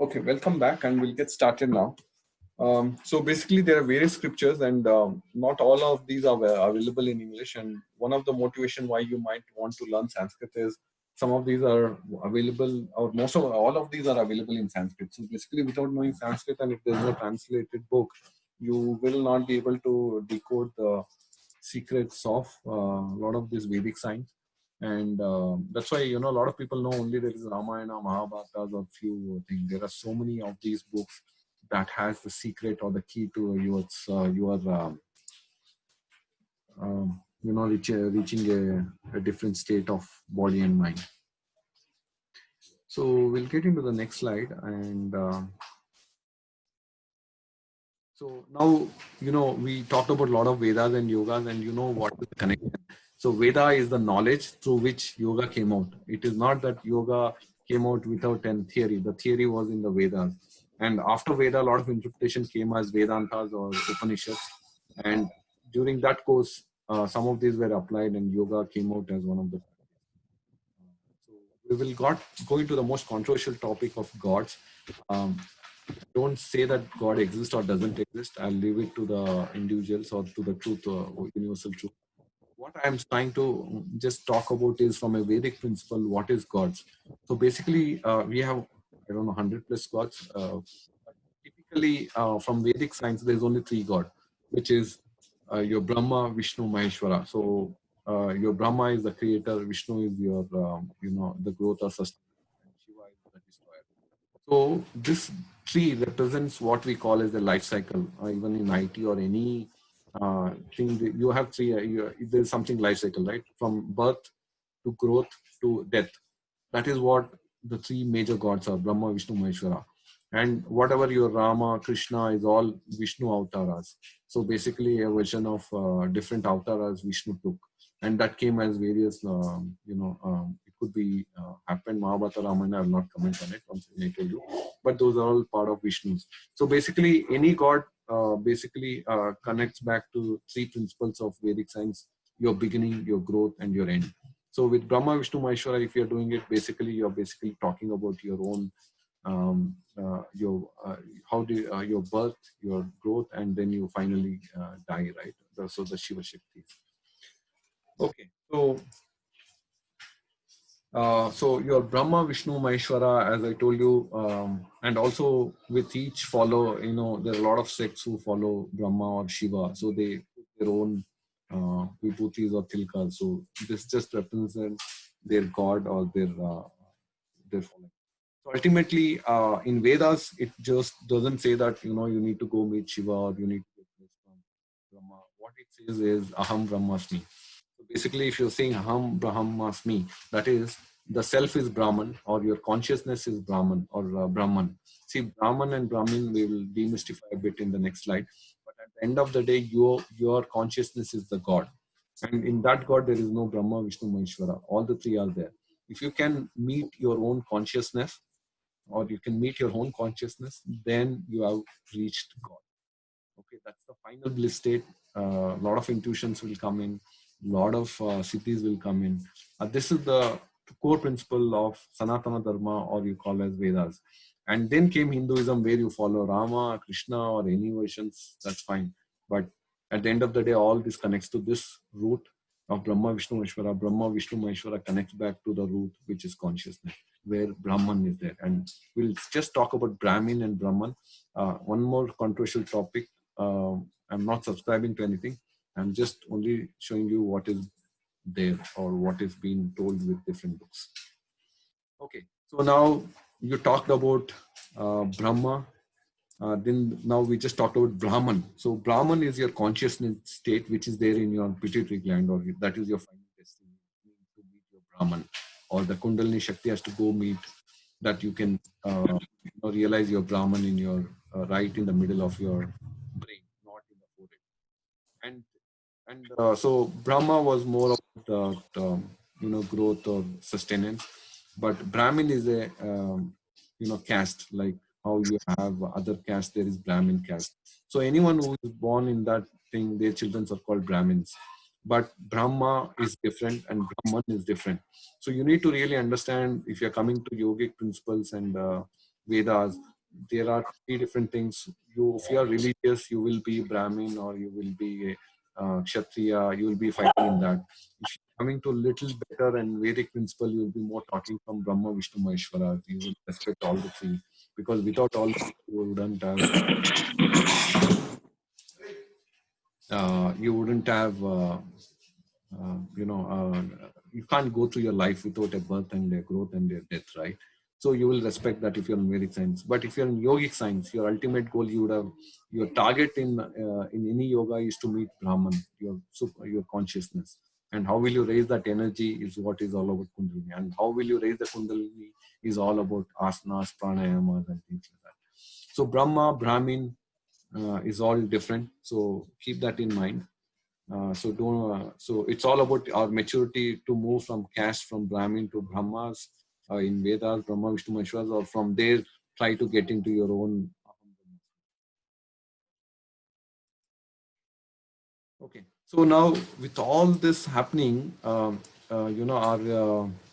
Okay, welcome back, and we'll get started now. So basically, there are various scriptures, and not all of these are available in English. And one of the motivation why you might want to learn Sanskrit is some of these are available, or most of all of these are available in Sanskrit. So basically, without knowing Sanskrit, and if there's no translated book, you will not be able to decode the secrets of a lot of this Vedic science. And that's why a lot of people know only there is Ramayana, Mahabharata, or few things. There are so many of these books that has the secret or the key to your reaching a different state of body and mind. So we'll get into the next slide. And so now we talked about a lot of Vedas and yogas, and what is the connection. So Veda is the knowledge through which yoga came out. It is not that yoga came out without any theory. The theory was in the Vedas. And after Veda, a lot of interpretation came as Vedantas or Upanishads. And during that course, some of these were applied, and yoga came out as one of the. So we will go into the most controversial topic of gods. Don't say that God exists or doesn't exist. I'll leave it to the individuals or to the truth, universal truth. What I'm trying to just talk about is from a Vedic principle, what is gods? So basically, we have, I don't know, 100 plus gods. Typically, from Vedic science, there's only three gods, which is your Brahma, Vishnu, Maheshwara. So your Brahma is the creator, Vishnu is your, the growth or sustenance, and Shiva is the destroyer. So this tree represents what we call as a life cycle. Even in IT or any thing, you have three. There's something life cycle, right? From birth to growth to death. That is what the three major gods are: Brahma, Vishnu, Maheshwara. And whatever your Rama, Krishna is all Vishnu avatars. So basically, a version of different avatars Vishnu took, and that came as various. It could be happened Mahabharata, Ramayana. I will not comment on it. Once I tell you, but those are all part of Vishnu's. So basically, any god connects back to three principles of Vedic science: your beginning, your growth, and your end. So with Brahma, Vishnu, Maheshwara, if you're doing it, you're basically talking about your own, your birth, your growth, and then you finally die, right? So the Shiva Shakti. Okay, so your Brahma, Vishnu, Maheshwara, as I told you, and also with each follow, there are a lot of sects who follow Brahma or Shiva, so they put their own vibhutis or tilkas. So this just represents their god or their following. So ultimately, in Vedas, it just doesn't say that you need to go meet Shiva or you need to get this from Brahma. What it says is Aham Brahmasmi. So basically, if you're saying Aham Brahmasmi, that is the self is Brahman or your consciousness is Brahman or Brahman. See, Brahman and Brahmin we will demystify a bit in the next slide. But at the end of the day, your consciousness is the God. And in that God, there is no Brahma, Vishnu, Maheshwara. All the three are there. If you can meet your own consciousness, or you can meet your own consciousness, then you have reached God. Okay, that's the final bliss state. A lot of intuitions will come in, a lot of siddhis will come in. This is the core principle of Sanatana Dharma, or you call as Vedas. And then came Hinduism, where you follow Rama, Krishna, or any versions, that's fine. But at the end of the day, all this connects to this root of Brahma, Vishnu, Maheshwara. Brahma, Vishnu, Maheshwara connects back to the root, which is consciousness, where Brahman is there. And we'll just talk about Brahmin and Brahman. One more controversial topic. I'm not subscribing to anything. I'm just only showing you what is there or what is being told with different books. Okay, so now you talked about Brahma. Then now we just talked about Brahman. So Brahman is your consciousness state, which is there in your pituitary gland, or that is your final destiny to meet your Brahman, or the Kundalini Shakti has to go meet that you can realize your Brahman in your right in the middle of your brain, not in the forehead. And so Brahma was more about growth or sustenance, but Brahmin is a caste, like how you have other caste. There is Brahmin caste. So anyone who is born in that thing, their children are called Brahmins. But Brahma is different and Brahman is different. So you need to really understand, if you're coming to yogic principles and Vedas, there are three different things. If you are religious, you will be Brahmin or you will be Kshatriya, you will be fighting in that. If you're coming to little better and Vedic principle, you will be more talking from Brahma, Vishnu, Maheshwara. You will respect all the three, because without all, you wouldn't have you wouldn't have you can't go through your life without a birth and a growth and a death, right? So you will respect that if you're in Vedic science. But if you're in yogic science, your ultimate goal, you would have your target in any yoga is to meet Brahman, your consciousness. And how will you raise that energy is what is all about Kundalini. And how will you raise the Kundalini is all about asanas, pranayamas, and things like that. So Brahma, Brahmin is all different. So keep that in mind. So it's all about our maturity to move from caste, from Brahmin to Brahmas in Vedas, Brahma, Vishnu, Maheshwaras, or from there try to get into your own. Okay. So now with all this happening, our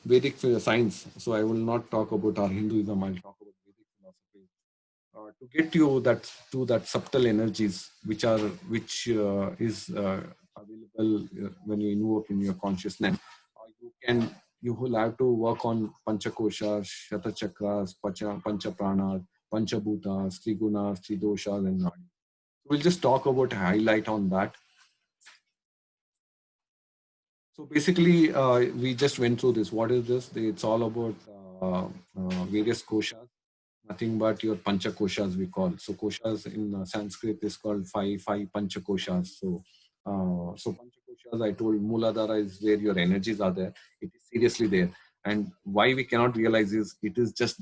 Vedic science. So I will not talk about our Hinduism. I'll talk about Vedic philosophy. To get you that subtle energies which is available when you invoke in your consciousness. You will have to work on panchakoshas, shatachakras, panchapranas, panchabhutas, trigunas, tridoshas, and nadi. We'll just talk about highlight on that. So basically, we just went through this. What is this? It's all about various koshas, nothing but your pancha koshas we call. So koshas in Sanskrit is called five pancha koshas. So pancha koshas, I told Mooladhara is where your energies are there. It is seriously there. And why we cannot realize is it is just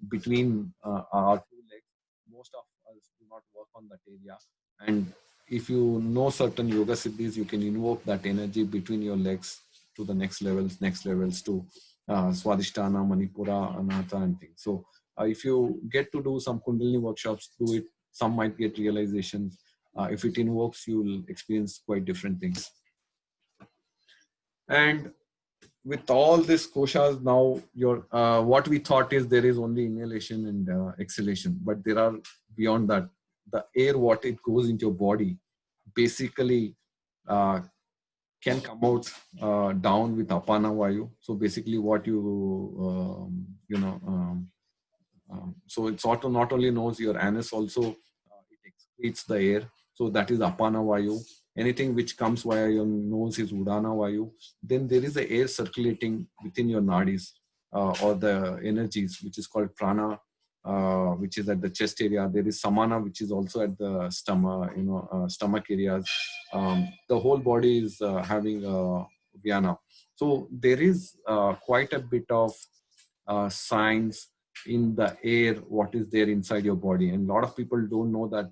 between our two legs. Most of us do not work on that area. And if you know certain yoga siddhis, you can invoke that energy between your legs to the next levels to Swadhisthana, Manipura, Anahata, and things. So if you get to do some Kundalini workshops, do it. Some might get realizations. If it invokes, you will experience quite different things. And with all this koshas now, your what we thought is there is only inhalation and exhalation, but there are beyond that. The air, what it goes into your body, basically can come out down with apana vayu. So basically, what so it's not only nose, your anus also it excretes the air. So that is apana vayu. Anything which comes via your nose is udana vayu. Then there is the air circulating within your nadis or the energies, which is called prana, which is at the chest area. There is samana, which is also at the stomach, stomach areas. The whole body is having vyana. So there is quite a bit of science in the air, what is there inside your body. And a lot of people don't know that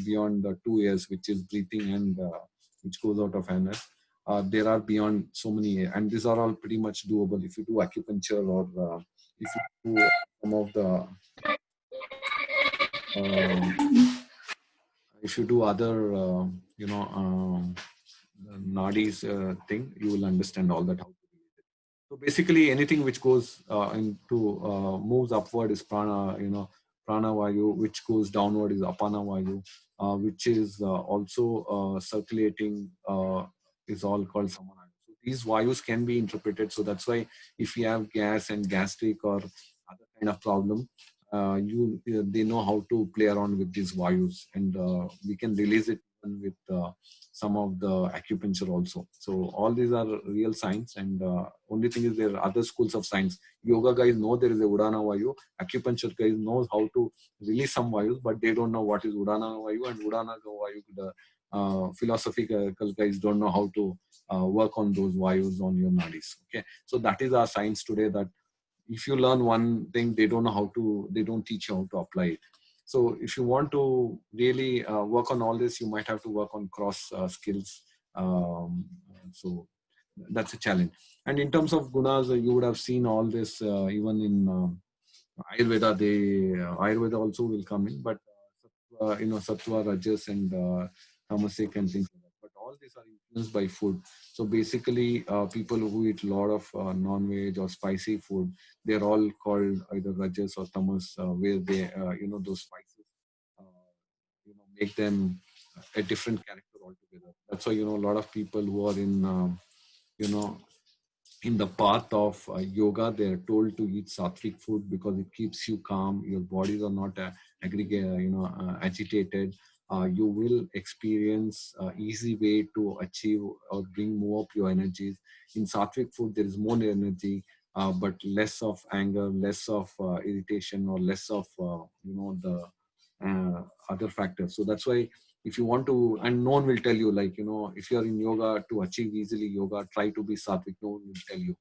beyond the 2 years, which is breathing and which goes out of anus, there are beyond so many, and these are all pretty much doable if you do acupuncture or if you do some of the if you do other nadis thing, you will understand all that how to do it. So basically, anything which goes into moves upward is prana, prana vayu, which goes downward is apana vayu, which is also circulating is all called samana. So these vayus can be interpreted. So that's why if you have gas and gastric or other kind of problem, they know how to play around with these vayus, and we can release it with some of the acupuncture also. So all these are real science, and only thing is there are other schools of science. Yoga guys know there is a Udana Vayu. Acupuncture guys knows how to release some Vayus, but they don't know what is Udana Vayu and Udana Vayu. The philosophical guys don't know how to work on those Vayus on your nadis. Okay, so that is our science today. That if you learn one thing, they don't know how to. They don't teach you how to apply it. So if you want to really work on all this, you might have to work on cross skills. So that's a challenge. And in terms of gunas, you would have seen all this even in Ayurveda. Ayurveda also will come in, but sattva, rajas and tamasic and things like that. But all these are influenced by food. So basically, people who eat a lot of non-veg or spicy food, they're all called either rajas or tamas, where they, those spices, make them a different character altogether. That's why, a lot of people who are you know, in the path of yoga, they are told to eat sattvic food because it keeps you calm. Your bodies are not agitated. You will experience easy way to achieve or bring more up your energies. In sattvic food, there is more energy, but less of anger, less of irritation, or less of the other factors. So that's why, if you want to, and no one will tell you, like, if you're in yoga, to achieve easily yoga, try to be sattvic. No one will tell you.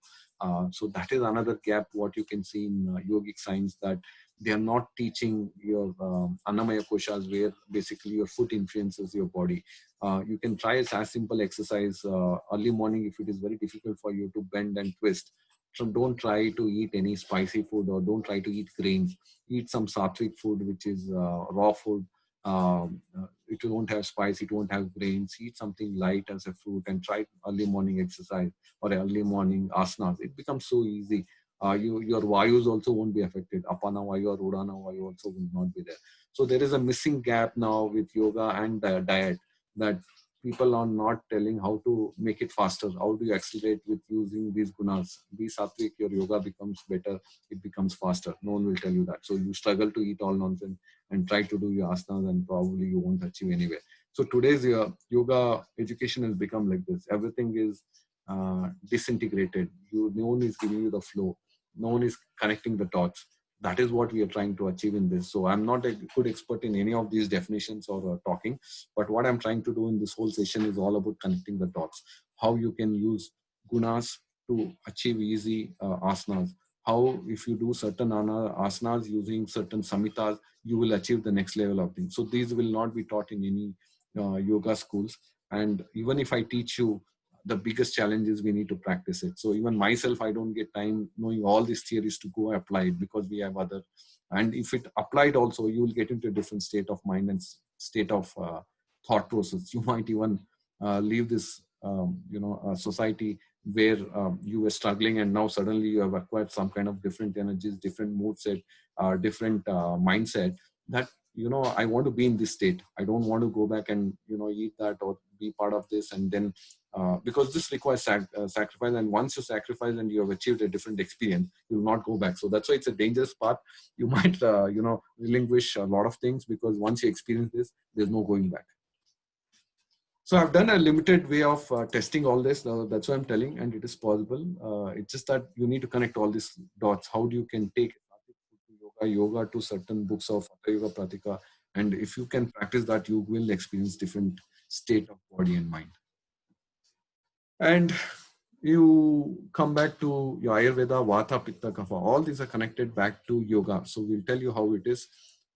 So that is another gap what you can see in yogic science, that they are not teaching your annamaya koshas, where basically your food influences your body. You can try as simple exercise early morning. If it is very difficult for you to bend and twist, so don't try to eat any spicy food, or don't try to eat grains. Eat some sattvic food, which is raw food. It won't have spice, it won't have grains. Eat something light as a fruit, and try early morning exercise or early morning asanas. It becomes so easy. Your vayus also won't be affected. Apana vayu or udana vayu also will not be there. So there is a missing gap now with yoga and diet, that people are not telling how to make it faster. How do you accelerate with using these gunas? Be sattvic, your yoga becomes better, it becomes faster. No one will tell you that. So you struggle to eat all nonsense and try to do your asanas, and probably you won't achieve anywhere. So today's yoga education has become like this. Everything is disintegrated. No one is giving you the flow. No one is connecting the dots. That is what we are trying to achieve in this. So I'm not a good expert in any of these definitions or talking, but what I'm trying to do in this whole session is all about connecting the dots. How you can use gunas to achieve easy asanas. How, if you do certain asanas using certain samitas, you will achieve the next level of things. So these will not be taught in any yoga schools. And even if I teach you, the biggest challenge is we need to practice it. So even myself, I don't get time knowing all these theories to go apply it, because we have other. And if it applied also, you will get into a different state of mind and state of thought process. You might even leave this society where you were struggling, and now suddenly you have acquired some kind of different energies, different mood set, different mindset, that I want to be in this state. I don't want to go back and eat that or be part of this. And then because this requires sacrifice, and once you sacrifice and you have achieved a different experience, you will not go back. So that's why it's a dangerous path. You might relinquish a lot of things, because once you experience this, there's no going back. So I've done a limited way of testing all this. That's what I'm telling, and it is possible. It's just that you need to connect all these dots. How do you can take yoga to certain books of Hatha Yoga Pratika, and if you can practice that, you will experience different state of body and mind. And you come back to your Ayurveda, Vata, Pitta, Kapha. All these are connected back to yoga. So we'll tell you how it is.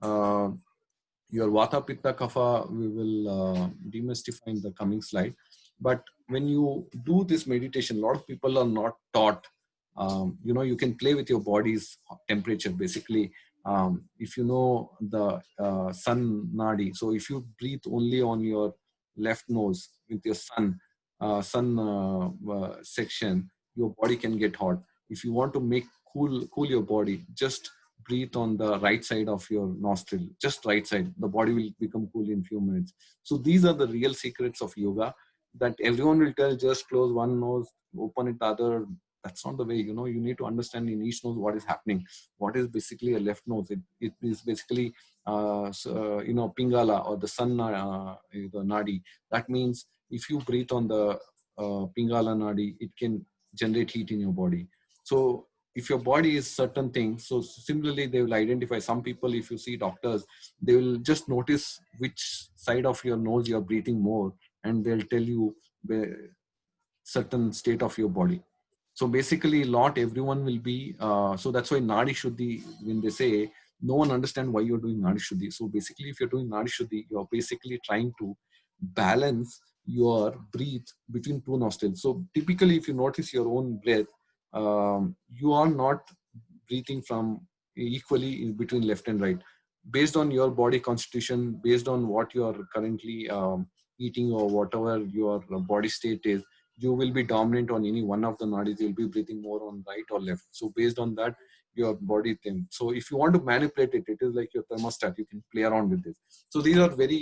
Your Vata, Pitta, Kapha, we will demystify in the coming slide. But when you do this meditation, a lot of people are not taught. You can play with your body's temperature. Basically, if you know the sun nadi, so if you breathe only on your left nose with your sun section, your body can get hot. If you want to make cool your body, just breathe on the right side of your nostril, just right side. The body will become cool in few minutes. So these are the real secrets of yoga, that everyone will tell, just close one nose, open it the other. That's not the way. You need to understand in each nose what is happening. What is basically a left nose? It is basically pingala, or the sun the nadi. That means if you breathe on the pingala nadi, it can generate heat in your body. So if your body is certain things, so similarly they will identify. Some people, if you see doctors, they will just notice which side of your nose you're breathing more, and they'll tell you the certain state of your body. So basically, not everyone will be. So that's why Nadi Shuddhi, when they say, no one understand why you're doing Nadi Shuddhi. So basically, if you're doing Nadi Shuddhi, you're basically trying to balance your breath between two nostrils. So typically, if you notice your own breath, you are not breathing from equally in between left and right. Based on your body constitution, based on what you are currently eating or whatever your body state is, you will be dominant on any one of the nadis. You'll be breathing more on right or left. So based on that, your body thing. So if you want to manipulate it, it is like your thermostat. You can play around with this. So these are very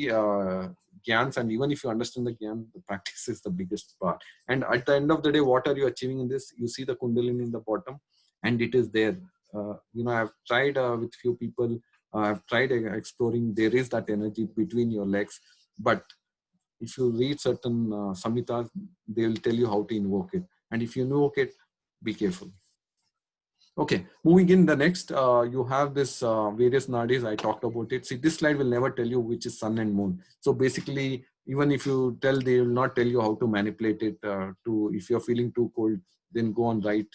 gyans, and even if you understand the gyan, the practice is the biggest part. And at the end of the day, what are you achieving in this? You see the kundalini in the bottom, and it is there. I've tried with few people. I've tried exploring. There is that energy between your legs, but if you read certain samhitas, they will tell you how to invoke it. And if you invoke it, be careful. Okay, moving in the next, you have this various nadis. I talked about it. See, this slide will never tell you which is sun and moon. So basically, even if you tell, they will not tell you how to manipulate it. If you're feeling too cold, then go on right.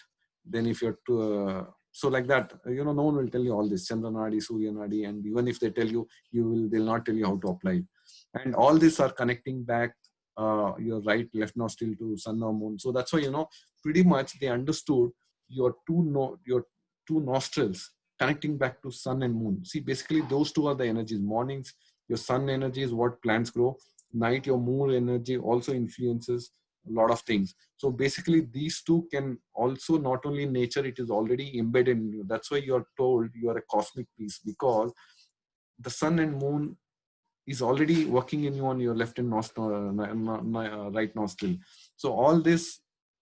Then if you're too, so like that, no one will tell you all this, Chandra Nadi, Surya Nadi, and even if they tell you, they'll not tell you how to apply it. And all these are connecting back your right, left nostril to sun or moon. So that's why, pretty much they understood your two nostrils connecting back to sun and moon. See, basically those two are the energies. Mornings, your sun energy is what plants grow. Night, your moon energy also influences a lot of things. So basically these two can also, not only in nature, it is already embedded in you. That's why you're told you are a cosmic piece, because the sun and moon is already working in you on your left and right nostril. So all this,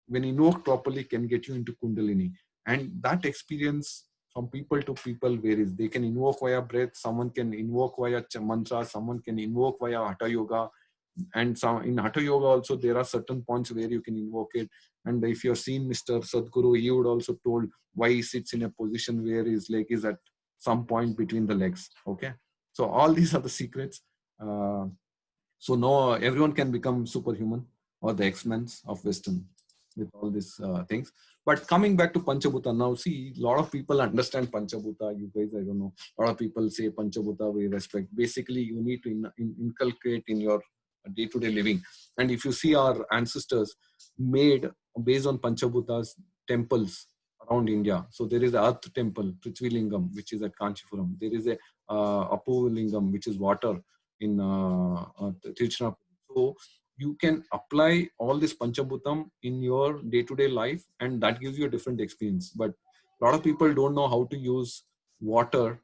when invoked properly, can get you into kundalini. And that experience from people to people varies. They can invoke via breath, someone can invoke via mantra, someone can invoke via hatha yoga. And some in hatha yoga also, there are certain points where you can invoke it. And if you've seen Mr. Sadhguru, he would also told why he sits in a position where his leg is at some point between the legs. Okay, so all these are the secrets. So no, everyone can become superhuman or the X-Men of Western with all these things. But coming back to Panchabhuta now, see, a lot of people understand Panchabhuta. You guys, I don't know, a lot of people say Panchabhuta we respect. Basically, you need to inculcate in your day-to-day living. And if you see our ancestors made based on Panchabhutas temples around India. So there is a Earth temple, Prithvi Lingam, which is at Kanchipuram. There is a Apu Lingam, which is water in Tiruchirappalli. So you can apply all this Panchabhutam in your day-to-day life, and that gives you a different experience. But a lot of people don't know how to use water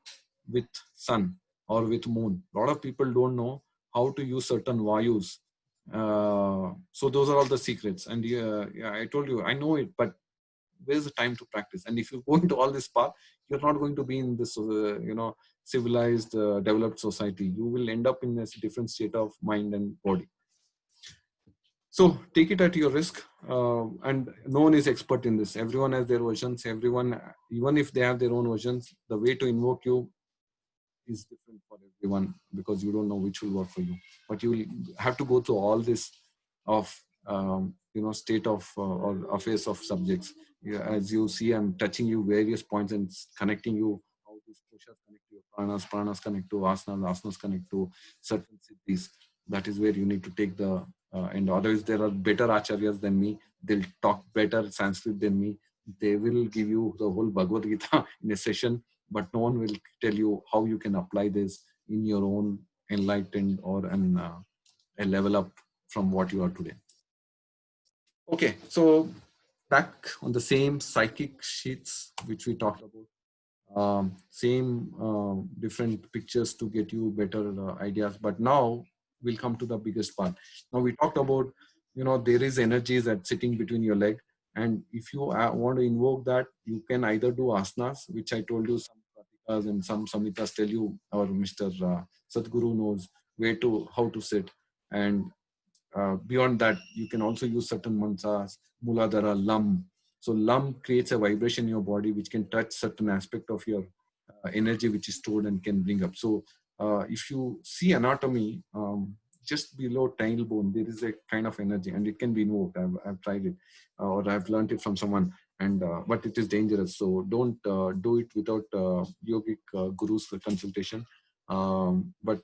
with sun or with moon. A lot of people don't know how to use certain vayus. So those are all the secrets. And yeah, I told you, I know it, but where's the time to practice? And if you go into all this path, you're not going to be in this, civilized, developed society. You will end up in a different state of mind and body. So take it at your risk, and no one is expert in this. Everyone has their versions. Everyone, even if they have their own versions, the way to invoke you is different for everyone, because you don't know which will work for you. But you will have to go through all this of state of or affairs of subjects. Yeah, as you see, I'm touching you various points and connecting you how these koshas connect to your pranas connect to asanas connect to certain siddhis. That is where you need to take the and otherwise there are better acharyas than me. They'll talk better Sanskrit than me. They will give you the whole Bhagavad Gita in a session, but no one will tell you how you can apply this in your own enlightened or a level up from what you are today. Okay, so back on the same psychic sheets which we talked about. Same different pictures to get you better ideas. But now we'll come to the biggest part. Now we talked about, there is energies that sitting between your leg. And if you want to invoke that, you can either do asanas, which I told you, some pratikas and some samhitas tell you, or Mr. Sadhguru knows how to sit. And beyond that, you can also use certain mantras, Muladhara, Lam. So Lam creates a vibration in your body which can touch certain aspect of your energy which is stored and can bring up. So if you see anatomy, just below tailbone, there is a kind of energy and it can be invoked. I've tried it or I've learned it from someone, and but it is dangerous. So don't do it without yogic guru's consultation. But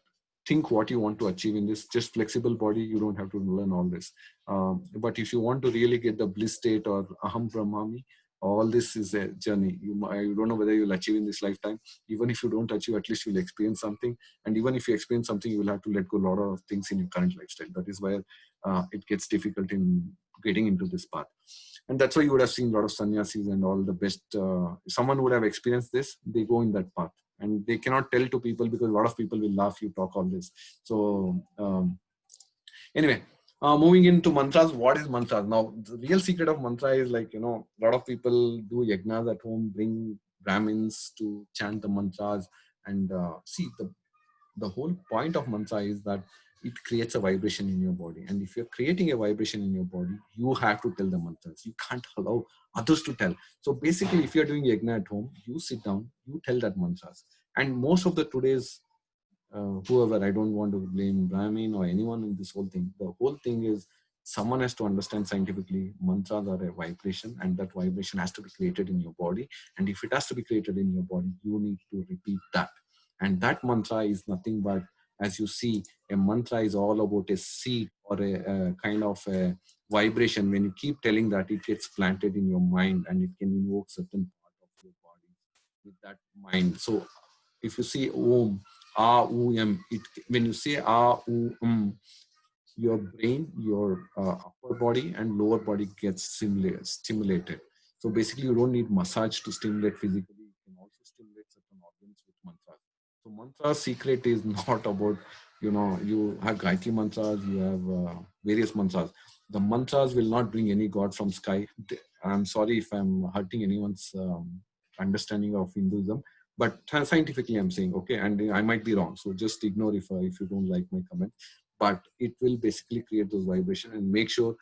think what you want to achieve in this. Just flexible body, you don't have to learn all this. But if you want to really get the bliss state or aham brahmami, all this is a journey. You don't know whether you'll achieve in this lifetime. Even if you don't achieve, at least you'll experience something. And even if you experience something, you will have to let go a lot of things in your current lifestyle. That is where it gets difficult in getting into this path. And that's why you would have seen a lot of sannyasis and all the best. Someone would have experienced this, they go in that path. And they cannot tell to people because a lot of people will laugh, you talk all this. So anyway, moving into mantras, what is mantras? Now, the real secret of mantra is like, a lot of people do yajnas at home, bring Brahmins to chant the mantras. And see, the whole point of mantra is that it creates a vibration in your body. And if you're creating a vibration in your body, you have to tell the mantras. You can't allow others to tell. So basically, if you're doing yajna at home, you sit down, you tell that mantras. And most of the today's whoever, I don't want to blame Brahmin or anyone in this whole thing. The whole thing is someone has to understand scientifically mantras are a vibration, and that vibration has to be created in your body. And if it has to be created in your body, you need to repeat that. And that mantra is nothing but, as you see, a mantra is all about a seed or a kind of a vibration. When you keep telling that, it gets planted in your mind and it can invoke certain part of your body with that mind. So if you see Om, Ah, U, M, when you say Ah, U, your brain, your upper body and lower body gets stimulated. So basically, you don't need massage to stimulate physically. You can also stimulate certain organs with mantras. So mantra secret is not about, you have Gayatri mantras, you have various mantras. The mantras will not bring any god from sky. I'm sorry if I'm hurting anyone's understanding of Hinduism, but scientifically I'm saying, okay, and I might be wrong. So just ignore if you don't like my comment. But it will basically create those vibrations. And make sure,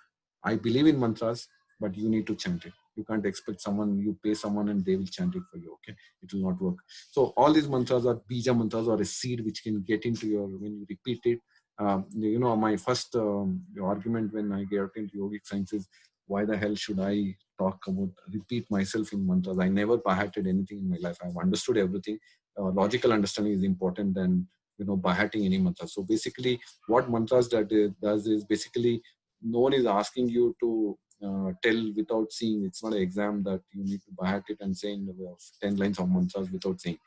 I believe in mantras, but you need to chant it. You can't expect someone, you pay someone and they will chant it for you. Okay, it will not work. So all these mantras are bija mantras, or a seed which can get into your, when you repeat it. My first argument when I get into yogic sciences, why the hell should I talk about repeat myself in mantras? I never by-hearted anything in my life. I've understood everything. Logical understanding is important than by-hearting any mantra. So basically, what mantras that it does is basically, no one is asking you to tell without seeing. It's not an exam that you need to by heart it and say in 10 lines of mantras without saying.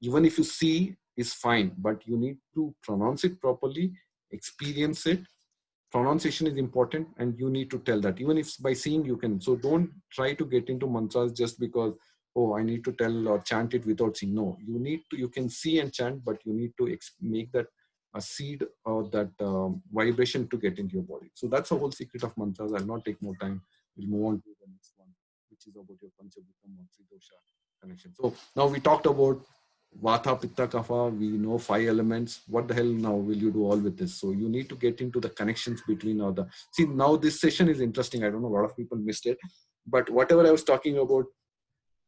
Even if you see, is fine, but you need to pronounce it properly, experience it. Pronunciation is important, and you need to tell that. Even if by seeing you can. So don't try to get into mantras just because, oh, I need to tell or chant it without seeing. No, you can see and chant, but you need to make that a seed or that vibration to get into your body. So that's the whole secret of mantras. I'll not take more time. We'll move on to the next one, which is about your Panchabhutam or Tridosha connection. So now we talked about Vata, Pitta, Kapha. We know 5 elements. What the hell now will you do all with this? So you need to get into the connections between all the. See, now this session is interesting. I don't know, a lot of people missed it, but whatever I was talking about,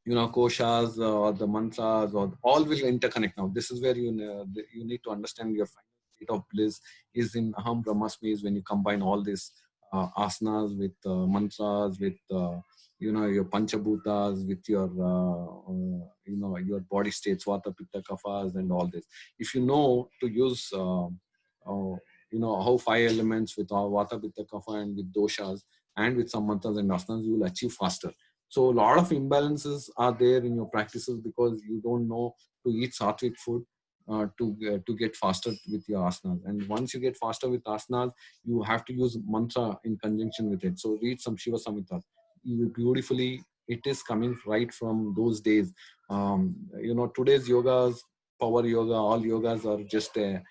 koshas or the mantras or all will interconnect. Now this is where you need to understand your final state of bliss is in Aham Brahmasmi, is when you combine all these asanas with mantras, with your panchabhutas, with your your body states, vata, pitta, kaphas, and all this. If you know to use how 5 elements with vata, pitta, kapha, and with doshas, and with some mantras and asanas, you will achieve faster. So a lot of imbalances are there in your practices because you don't know to eat sattvic food to get faster with your asanas. And once you get faster with asanas, you have to use mantra in conjunction with it. So read some Shiva Samhitas. You beautifully, it is coming right from those days. Today's yogas, power yoga, all yogas are just a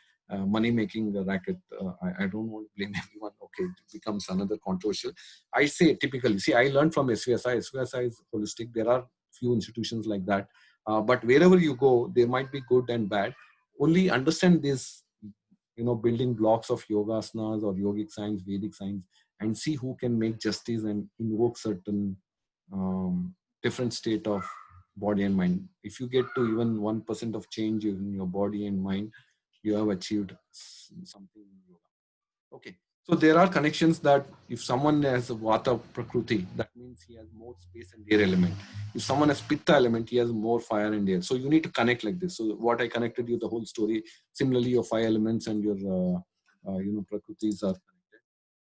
money making racket. I don't want to blame everyone. Okay, it becomes another controversial. I say typically, see, I learned from SVSI. SVSI is holistic. There are few institutions like that. But wherever you go, there might be good and bad. Only understand this, building blocks of yoga asanas or yogic science, Vedic science, and see who can make justice and invoke certain different state of body and mind. If you get to even 1% of change in your body and mind, you have achieved something in yoga. Okay. So there are connections that if someone has a Vata Prakruti, that means he has more space and air element. If someone has Pitta element, he has more fire and air. So you need to connect like this. So what I connected you, the whole story, similarly your 5 elements and your, Prakrutis are connected.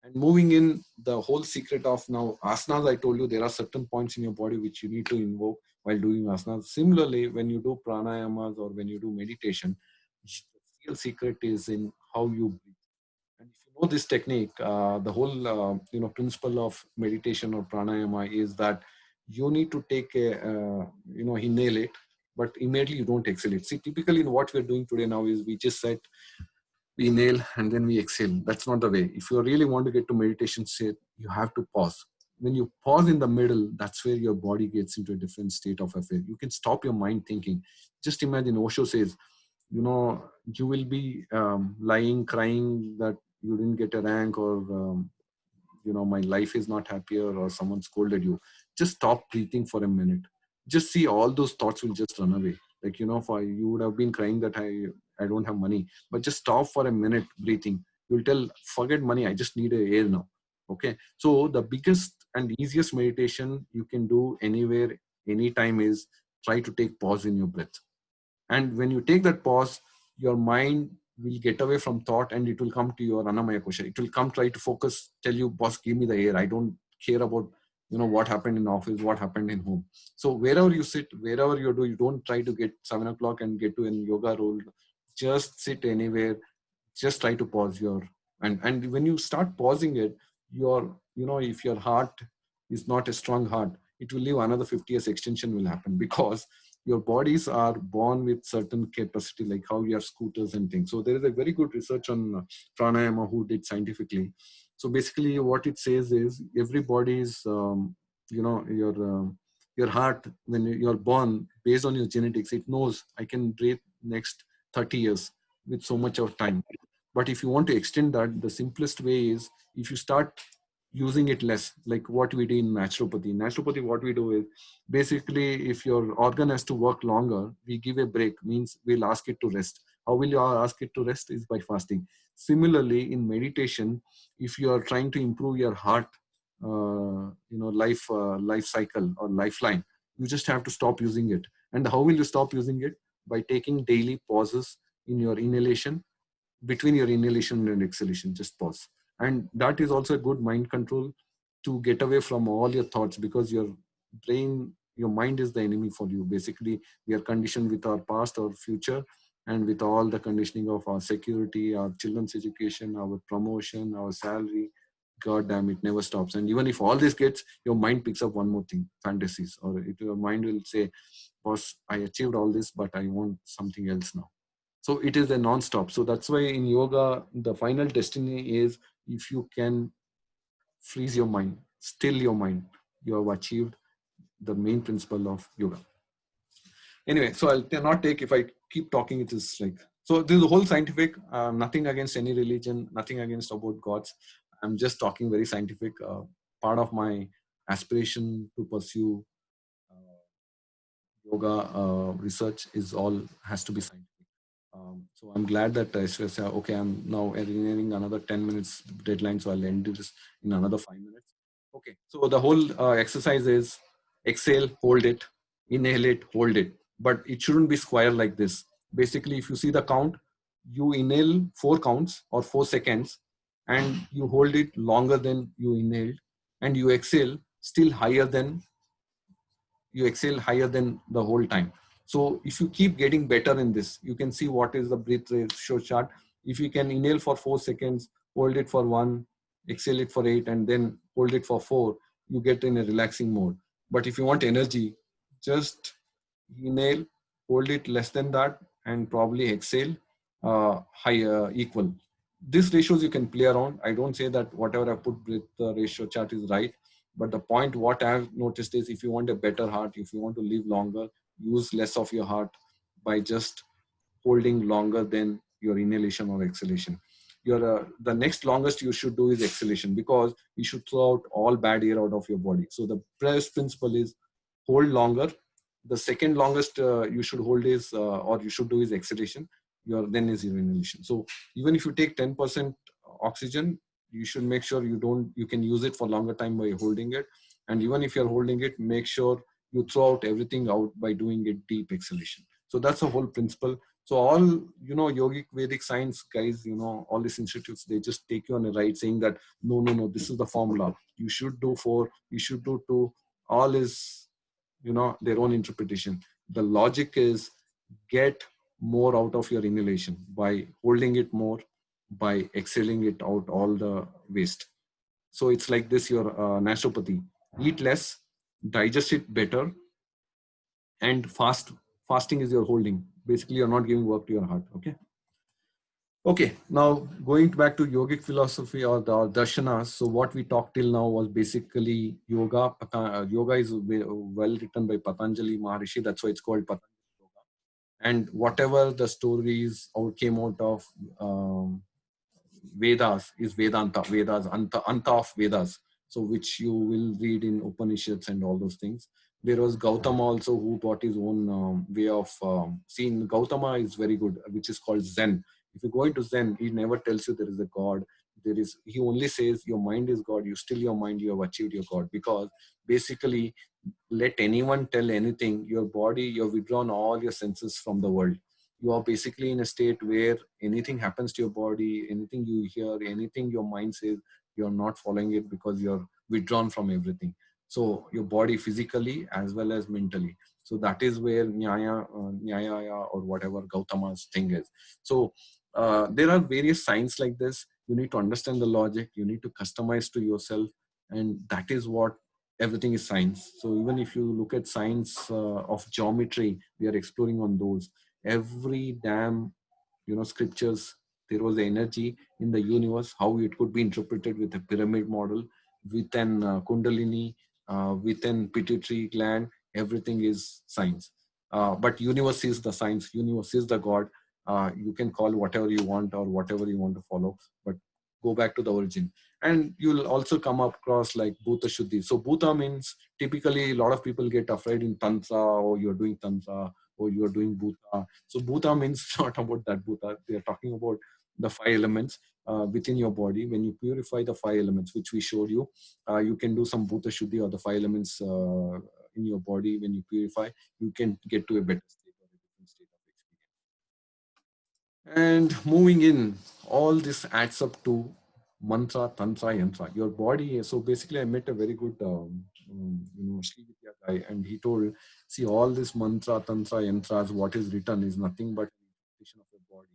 And moving in, the whole secret of now asanas, I told you there are certain points in your body which you need to invoke while doing asanas. Similarly, when you do pranayamas or when you do meditation, the real secret is in how you breathe. And if you know this technique, the whole principle of meditation or pranayama is that you need to take a inhale it, but immediately you don't exhale it. See, typically in what we're doing today now is we just said we inhale and then we exhale. That's not the way. If you really want to get to meditation state, you have to pause. When you pause in the middle, that's where your body gets into a different state of affair. You can stop your mind thinking. Just imagine Osho says, you will be lying, crying that you didn't get a rank, or my life is not happier, or someone scolded you. Just stop breathing for a minute. Just see, all those thoughts will just run away. Like, for you would have been crying that I don't have money, but just stop for a minute breathing. You'll tell, forget money, I just need a air now. Okay, so the biggest and easiest meditation you can do anywhere, anytime, is try to take pause in your breath. And when you take that pause, your mind will get away from thought and it will come to your Annamaya Kosha. It will come, try to focus, tell you, boss, give me the air. I don't care about, what happened in office, what happened in home. So wherever you sit, wherever you do, you don't try to get 7 o'clock and get to a yoga role. Just sit anywhere. Just try to pause and when you start pausing it, if your heart is not a strong heart, it will live another 50 years extension will happen, because your bodies are born with certain capacity, like how you have scooters and things. So there is a very good research on pranayama who did scientifically. So basically what it says is everybody's your heart, when you're born, based on your genetics, it knows I can breathe next 30 years with so much of time. But if you want to extend that, the simplest way is if you start using it less, like what we do in naturopathy. In naturopathy, what we do is basically, if your organ has to work longer, we give a break, means we'll ask it to rest. How will you ask it to rest? Is by fasting. Similarly, in meditation, if you are trying to improve your heart, life cycle or lifeline, you just have to stop using it. And how will you stop using it? By taking daily pauses in your inhalation, between your inhalation and exhalation. Just pause. And that is also a good mind control to get away from all your thoughts, because your mind is the enemy for you. Basically, we are conditioned with our past, our future, and with all the conditioning of our security, our children's education, our promotion, our salary. God damn, it never stops. And even if all this gets, your mind picks up one more thing, fantasies, or your mind will say, boss, I achieved all this, but I want something else now. So it is a non-stop. So that's why in yoga, the final destiny is, if you can freeze your mind, still your mind, you have achieved the main principle of yoga. Anyway, so I'll not take, if I keep talking, it is like, so this is a whole scientific, nothing against any religion, nothing against about gods. I'm just talking very scientific. Part of my aspiration to pursue yoga research is all has to be scientific. So I'm glad that okay, I'm now nearing another 10 minutes deadline, so I'll end this in another 5 minutes. Okay, so the whole exercise is exhale, hold it, inhale it, hold it. But it shouldn't be square like this. Basically, if you see the count, you inhale 4 counts or 4 seconds, and you hold it longer than you inhaled, and you exhale still higher than you exhale higher than the whole time. So if you keep getting better in this, you can see what is the breath ratio chart. If you can inhale for 4 seconds, hold it for 1, exhale it for 8, and then hold it for 4, you get in a relaxing mode. But if you want energy, just inhale, hold it less than that, and probably exhale higher, equal. These ratios you can play around. I don't say that whatever I put breath ratio chart is right. But the point what I've noticed is, if you want a better heart, if you want to live longer, use less of your heart by just holding longer than your inhalation or exhalation. The next longest you should do is exhalation, because you should throw out all bad air out of your body. So the first principle is hold longer. The second longest you should hold is, or you should do is exhalation. Then is your inhalation. So even if you take 10% oxygen, you should make sure you can use it for longer time by holding it. And even if you're holding it, make sure you throw out everything out by doing a deep exhalation. So that's the whole principle. So all, yogic Vedic science guys, all these institutes, they just take you on a ride saying that no, no, no, this is the formula. You should do 4, you should do 2. All is, their own interpretation. The logic is get more out of your inhalation by holding it more, by exhaling it out all the waste. So it's like this, your naturopathy. Eat less, digest it better, and fasting is your holding. Basically, you're not giving work to your heart. Okay, now going back to yogic philosophy or the darshanas. So what we talked till now was basically yoga. Yoga is well written by Patanjali Maharishi. That's why it's called Patanjali Yoga. And whatever the stories came out of Vedas is Vedanta. Vedas, Anta of Vedas. So which you will read in Upanishads and all those things. There was Gautama also, who brought his own way of seeing. Gautama is very good, which is called Zen. If you go into Zen, he never tells you there is a God. He only says your mind is God. You still your mind, you have achieved your God. Because basically, let anyone tell anything, your body, you've withdrawn all your senses from the world. You are basically in a state where anything happens to your body, anything you hear, anything your mind says, you're not following it because you're withdrawn from everything. So your body physically as well as mentally. So that is where Nyaya or whatever Gautama's thing is. So there are various signs like this. You need to understand the logic. You need to customize to yourself. And that is what everything is science. So even if you look at science of geometry, we are exploring on those. Every damn, scriptures, there was the energy in the universe, how it could be interpreted with a pyramid model, with an kundalini, with an pituitary gland. Everything is science. But universe is the science, universe is the God. You can call whatever you want or whatever you want to follow, but go back to the origin. And you'll also come across like Bhuta Shuddhi. So Bhuta means, typically a lot of people get afraid in Tantra, or you're doing Tantra, or you're doing Bhuta. So Bhuta means not about that Bhuta. They're talking about the 5 elements within your body. When you purify the 5 elements, which we showed you, you can do some Bhuta Shuddhi, or the 5 elements in your body. When you purify, you can get to a better state or a different state of experience. And moving in, all this adds up to mantra, tantra, yantra. Your body. So basically, I met a very good, Sri Vidya guy, and he told, see, all this mantra, tantra, yantras, what is written is nothing but an interpretation of your body.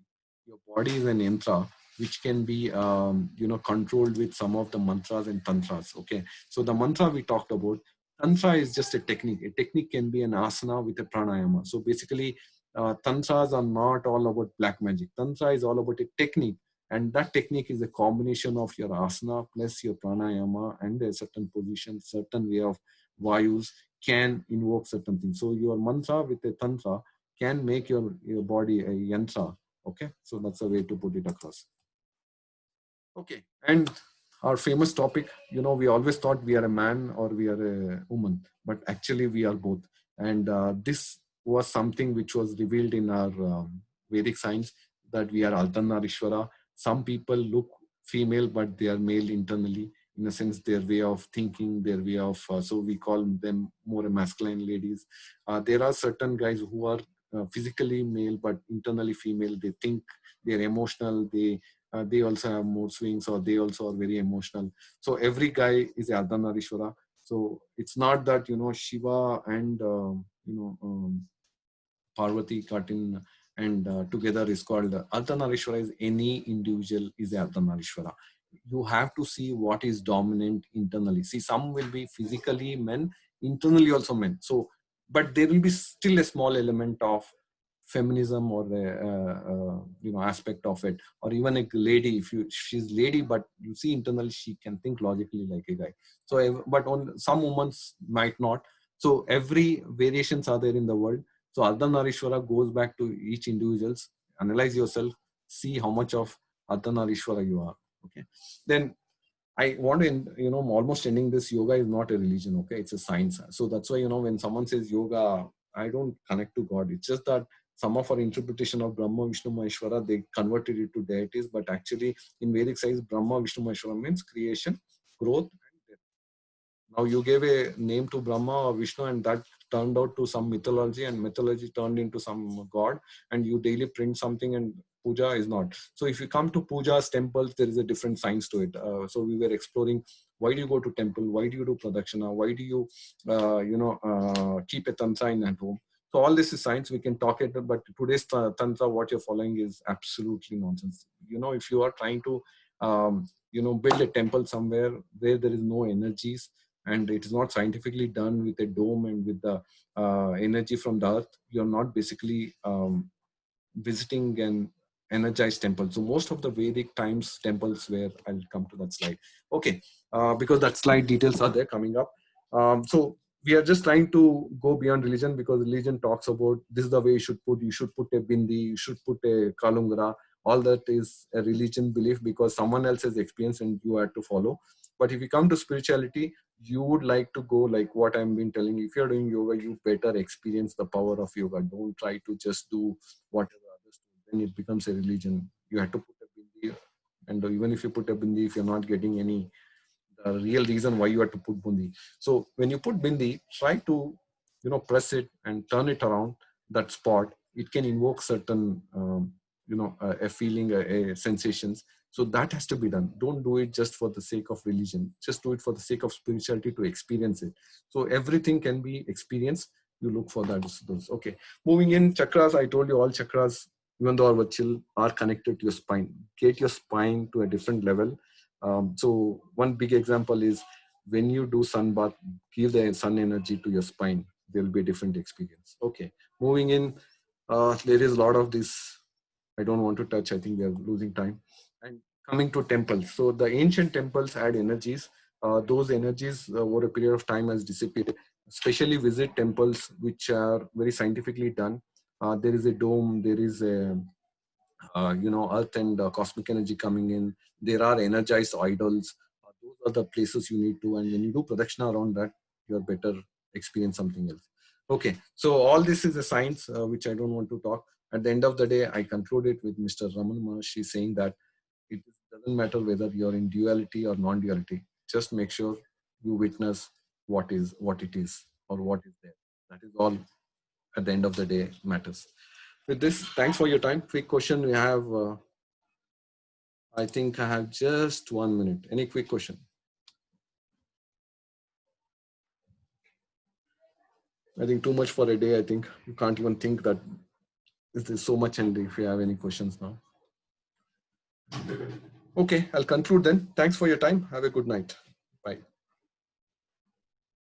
Your body is an yantra which can be, controlled with some of the mantras and tantras. Okay, so the mantra we talked about, tantra is just a technique. A technique can be an asana with a pranayama. So basically, tantras are not all about black magic. Tantra is all about a technique, and that technique is a combination of your asana plus your pranayama and a certain position, certain way of vayus can invoke certain things. So your mantra with a tantra can make your body a yantra. Okay, so that's a way to put it across. Okay, and our famous topic, we always thought we are a man or we are a woman, but actually we are both. And this was something which was revealed in our Vedic science, that we are Ardhanarishwara. Some people look female, but they are male internally, in a sense, their way of thinking, their way of, so we call them more masculine ladies. There are certain guys who are physically male, but internally female. They think, they're emotional, they also have mood swings, or they also are very emotional. So every guy is Ardhanarishwara. So it's not that, Shiva and, Parvati cut in and together is called Ardhanarishwara. Is any individual is Ardhanarishwara. You have to see what is dominant internally. See, some will be physically men, internally also men. So, but there will be still a small element of feminism or aspect of it. Or even a lady, if she's lady, but you see internally she can think logically like a guy. So but on some women might not. So every variations are there in the world. So Ardhanarishwara goes back to each individuals. Analyze yourself, see how much of Ardhanarishwara you are. Okay, then I want to, almost ending this. Yoga is not a religion. Okay, it's a science. So that's why, when someone says yoga, I don't connect to God. It's just that some of our interpretation of Brahma, Vishnu, Maheshwara, they converted it to deities. But actually, in Vedic science, Brahma, Vishnu, Maheshwara means creation, growth, and death. Now you gave a name to Brahma or Vishnu, and that turned out to some mythology, and mythology turned into some god, and you daily print something, and puja is not. So if you come to pujas, temples, there is a different science to it. So we were exploring, why do you go to temple? Why do you do pradakshina? Why do you, keep a tantra in at home? So all this is science. We can talk it, but today's tantra, what you're following is absolutely nonsense. If you are trying to, build a temple somewhere where there is no energies, and it is not scientifically done with a dome and with the energy from the earth, you're not basically visiting an energized temple. So most of the Vedic times temples were, I'll come to that slide. Okay, because that slide details are there coming up. So we are just trying to go beyond religion, because religion talks about this is the way you should put a bindi, you should put a kalungra. All that is a religion belief because someone else has experienced and you have to follow. But if you come to spirituality, you would like to go like what I've been telling you. If you're doing yoga, you better experience the power of yoga. Don't try to just do whatever others do. Then it becomes a religion. You have to put a bindi, and even if you put a bindi, if you're not getting any real reason why you have to put bindi. So when you put bindi, try to press it and turn it around that spot. It can invoke certain a feeling, a sensations. So that has to be done. Don't do it just for the sake of religion. Just do it for the sake of spirituality, to experience it. So everything can be experienced. You look for that. Okay. Moving in chakras, I told you all chakras, even though are connected to your spine. Get your spine to a different level. So one big example is when you do sun bath, give the sun energy to your spine. There will be a different experience. Okay. Moving in, there is a lot of this I don't want to touch. I think we are losing time. And coming to temples. So the ancient temples had energies. Those energies over a period of time has dissipated. Especially visit temples which are very scientifically done. There is a dome. There is a earth and cosmic energy coming in. There are energized idols. Those are the places you need to. And when you do pradakshina around that, you're better experience something else. Okay, so all this is a science which I don't want to talk. At the end of the day, I concluded with Mr. Raman Maharshi saying that it doesn't matter whether you're in duality or non-duality. Just make sure you witness what it is, or what is there. That is all. At the end of the day, matters. With this, thanks for your time. Quick question we have. I think I have just 1 minute. Any quick question? I think too much for a day. I think you can't even think that there's so much. And if you have any questions now. Okay, I'll conclude then. Thanks for your time. Have a good night. Bye.